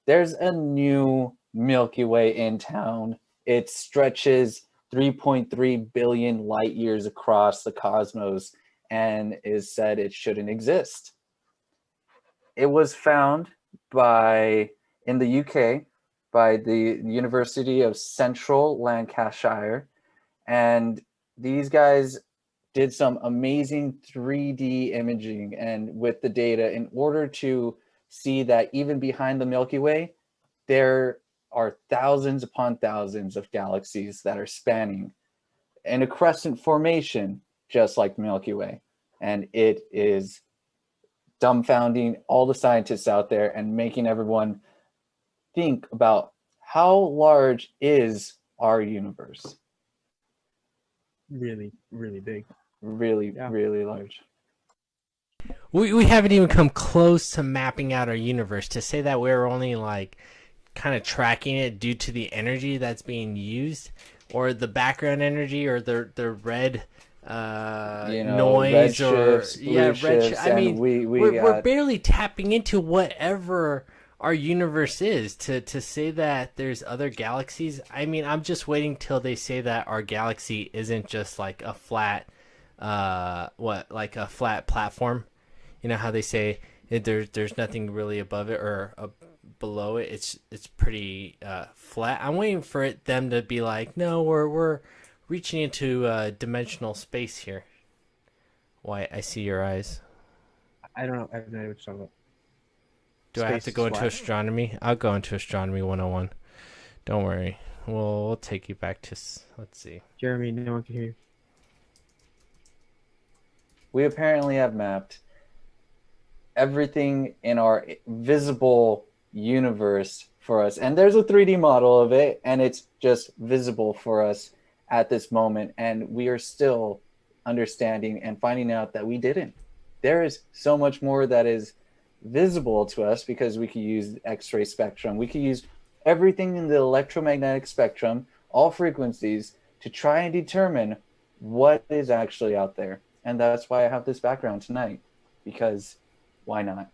there's a new Milky Way in town. It stretches 3.3 billion light years across the cosmos and is said it shouldn't exist. It was found by in the UK by the University of Central Lancashire, and these guys did some amazing 3D imaging and with the data in order to see that even behind the Milky Way, there are thousands upon thousands of galaxies that are spanning in a crescent formation, just like the Milky Way. And it is dumbfounding all the scientists out there and making everyone think about how large is our universe. Really, really big. Really, really large. We haven't even come close to mapping out our universe. To say that we're only like kind of tracking it due to the energy that's being used, or the background energy, or the red noise, or red. I mean, we're barely tapping into whatever our universe is to say that there's other galaxies. I mean, I'm just waiting till they say that our galaxy isn't just like a flat, like a flat platform. You know how they say there's nothing really above it or below it. It's pretty flat. I'm waiting for them to be like, no, we're reaching into dimensional space here. Why, I see your eyes. I don't know. I have no idea what you're talking about. Do I have to go into astronomy? I'll go into astronomy 101. Don't worry. We'll take you back to, let's see. Jeremy, no one can hear you. We apparently have mapped everything in our visible universe for us. And there's a 3D model of it, and it's just visible for us at this moment. And we are still understanding and finding out that we didn't. There is so much more that is visible to us because we could use X-ray spectrum. We could use everything in the electromagnetic spectrum, all frequencies, to try and determine what is actually out there. And that's why I have this background tonight, because why not?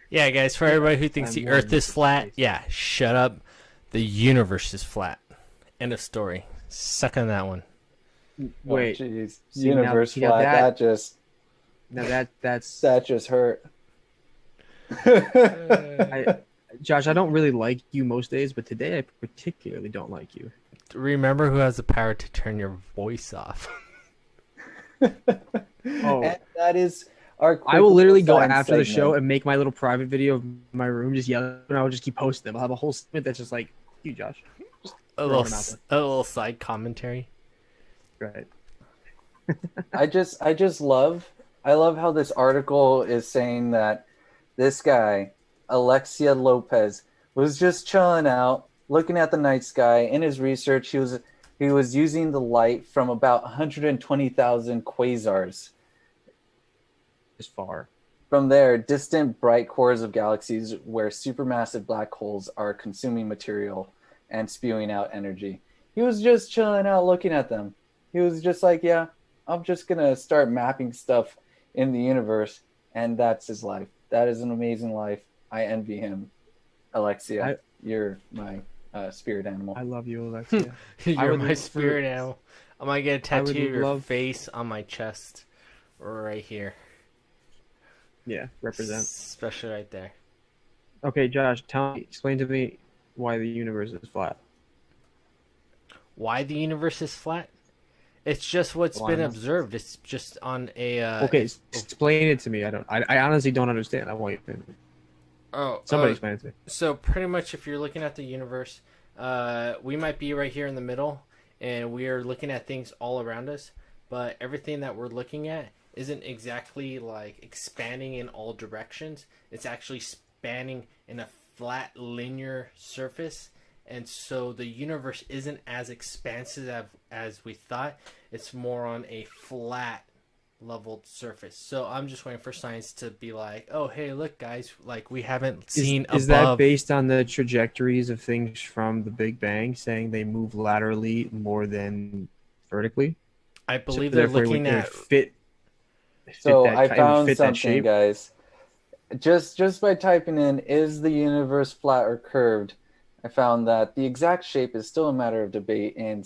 Yeah, guys, for everybody who thinks the Earth is flat, yeah, shut up. The universe is flat. End of story. Suck on that one. Wait, jeez. Universe flat. That just hurt. Josh, I don't really like you most days, but today I particularly don't like you. Remember who has the power to turn your voice off. And that is our. I will literally go after the show and make my little private video of my room, just yell, and I'll just keep posting them. I'll have a whole segment that's just like, you, Josh. Just a little side commentary. Right. I love how this article is saying that this guy, Alexia Lopez, was just chilling out, looking at the night sky. In his research, he was using the light from about 120,000 quasars. As far. From there, distant bright cores of galaxies where supermassive black holes are consuming material and spewing out energy. He was just chilling out, looking at them. He was just like, yeah, I'm just going to start mapping stuff in the universe. And that's his life. That is an amazing life. I envy him. Alexia, you're my spirit animal. I love you, Alexia. You're my spirit animal. I might get a tattoo of your face on my chest right here. Yeah, represent. Especially right there. Okay, Josh, explain to me why the universe is flat. Why the universe is flat? It's just what's been observed. It's just on a. Okay, explain it to me. I honestly don't understand. I want you to. Somebody explain it to me. So pretty much, if you're looking at the universe, we might be right here in the middle, and we are looking at things all around us. But everything that we're looking at isn't exactly like expanding in all directions. It's actually spanning in a flat linear surface. And so the universe isn't as expansive as we thought. It's more on a flat leveled surface. So I'm just waiting for science to be like, oh, hey, look, guys, like we haven't seen above. Is that based on the trajectories of things from the Big Bang, saying they move laterally more than vertically? I believe they're looking at... So I found something, guys. Just by typing in "is the universe flat or curved," I found that the exact shape is still a matter of debate in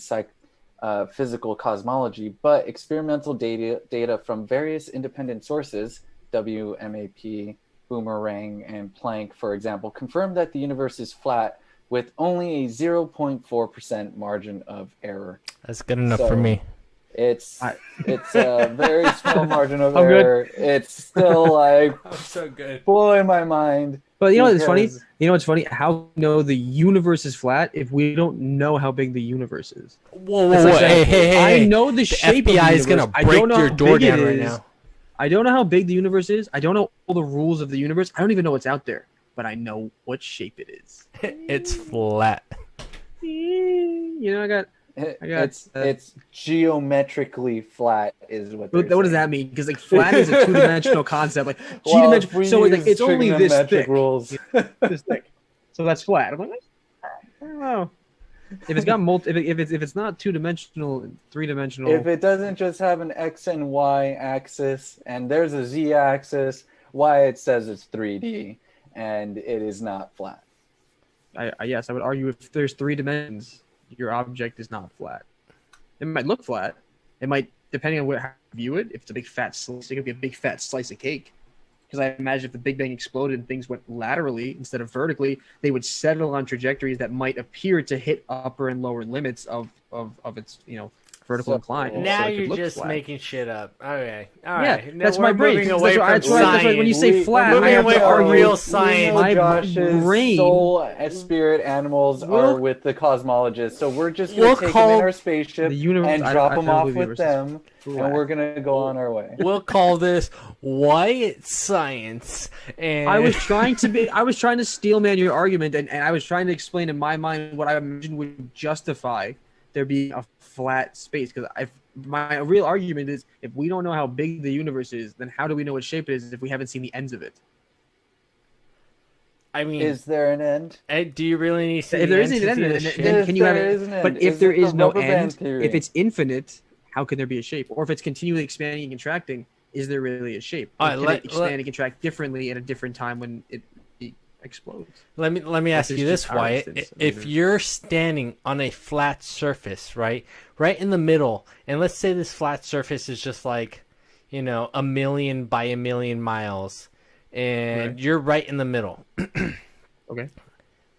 physical cosmology, but experimental data from various independent sources, WMAP, Boomerang, and Planck, for example, confirm that the universe is flat with only a 0.4% margin of error. That's good enough for me. It's a very small margin of I'm good. error. It's still like I'm so good. blowing my mind. But you know what's funny? because- You know what's funny? How do we know the universe is flat if we don't know how big the universe is? Whoa, That's whoa, like whoa. saying, Hey. I know the shape of the FBI is universe. gonna I break don't know your how door big it down right is. now. I don't know how big the universe is. I don't know all the rules of the universe. I don't even know what's out there. But I know what shape it is. It's flat. You know, I got it's geometrically flat is what they're what does that saying. mean? Because like flat is a two-dimensional concept. Like Well, if two-dimensional. we So like use it's only this trigonometric thick. rules. This thick. So that's flat. I'm like, I don't know. If it's got if it's not two-dimensional, three-dimensional. If it doesn't just have an X and Y axis and there's a Z axis, why it says it's 3D and it is not flat. Yes, I would argue if there's 3 dimensions, your object is not flat. It might look flat. It might, depending on how you view it, if it's a big fat slice, it could be a big fat slice of cake. Because I imagine if the Big Bang exploded and things went laterally instead of vertically, they would settle on trajectories that might appear to hit upper and lower limits of its vertical So- incline. Now so it could you're look just flat. making shit up. Okay. All Yeah, right. Now that's we're my brain. moving That's away why- from that's why when you say science. flat, Moving I have away to from argue. real We science. know My Josh's brain soul spirit animals will- are with the cosmologists, so we're just gonna We'll take them call in our spaceship the universe- and I- drop I them don't off believe the with universe is them, flat. and we're gonna go on our way. We'll call this Wyatt Science. And I was trying to steel man your argument, and I was trying to explain in my mind what I imagine would justify there being a flat space. Because my real argument is, if we don't know how big the universe is, then how do we know what shape it is if we haven't seen the ends of it? I mean, Is there an end? do you really need to see If the there isn't an end to end, see the then shape? can you have There it? is an end. But if Is there it the is no rubber band end, theory? if it's infinite, how can there be a shape? Or if it's continually expanding and contracting, is there really a shape? Or All right, can let- it expand and contract differently at a different time when it explodes? Let me ask it's you this, just our Wyatt. instance, If you're standing on a flat surface, right in the middle, and let's say this flat surface is just like, 1,000,000 by 1,000,000 miles, and Right. you're right in the middle. Okay.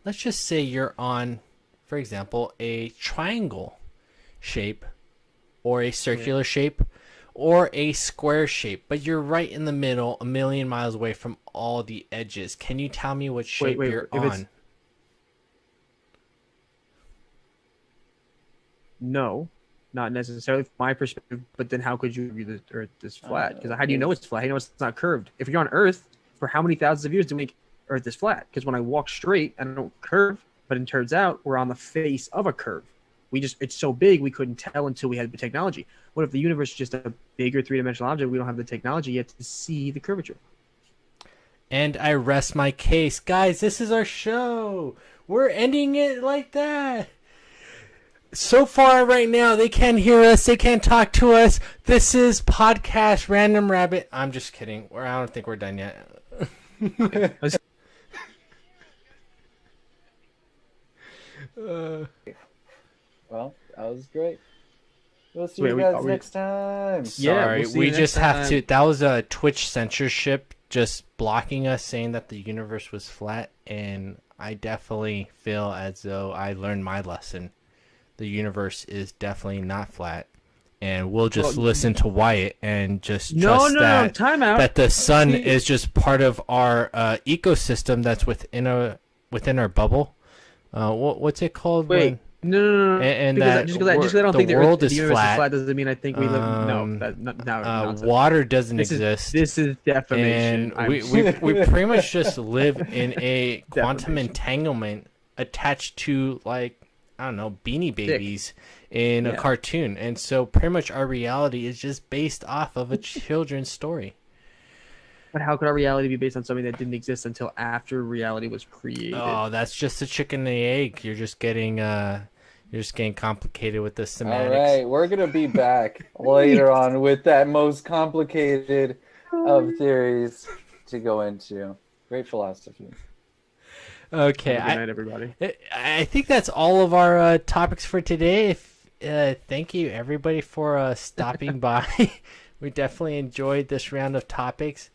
Let's just say you're on, for example, a triangle shape, or a circular shape, or a square shape, but you're right in the middle, 1,000,000 miles away from all the edges. Can you tell me what shape you're if it's- on? No, not necessarily from my perspective. But then how could you view the Earth is flat? Because how do you know it's flat? How do you know it's not curved? If you're on Earth, for how many thousands of years do we make Earth is flat? Because when I walk straight, I don't curve. But it turns out we're on the face of a curve. It's so big we couldn't tell until we had the technology. What if the universe is just a bigger three-dimensional object? We don't have the technology yet to see the curvature. And I rest my case. Guys, this is our show. We're ending it like that. So far right now, they can't hear us. They can't talk to us. This is Podcast Random Rabbit. I'm just kidding. I don't think we're done yet. Well, that was great. We'll see Wait, you we- guys are we- next time. Yeah, Sorry, we'll see we you just next have time. to. That was a Twitch censorship just blocking us, saying that the universe was flat, and I definitely feel as though I learned my lesson. The universe is definitely not flat, and we'll just Well, listen to Wyatt and just No, trust no, that time out. that the sun See- is just part of our ecosystem that's within our bubble. What's it called? Wait, no. And Because that just because I don't the think the world Earth, is the universe flat. is flat doesn't mean I think we live. Um, No, nonsense. Water doesn't This exist. This is defamation. And we pretty much just live in a quantum Defamation. entanglement attached to, like, I don't know, Beanie Babies in a Yeah. cartoon. And so pretty much our reality is just based off of a children's story. But how could our reality be based on something that didn't exist until after reality was created? Oh, that's just the chicken and the egg. You're just getting complicated with the All semantics. right, we're gonna be back later on with that most complicated of theories to go into. Great philosophy. Okay, Good night, everybody. I think that's all of our topics for today. Thank you everybody for stopping by. We definitely enjoyed this round of topics.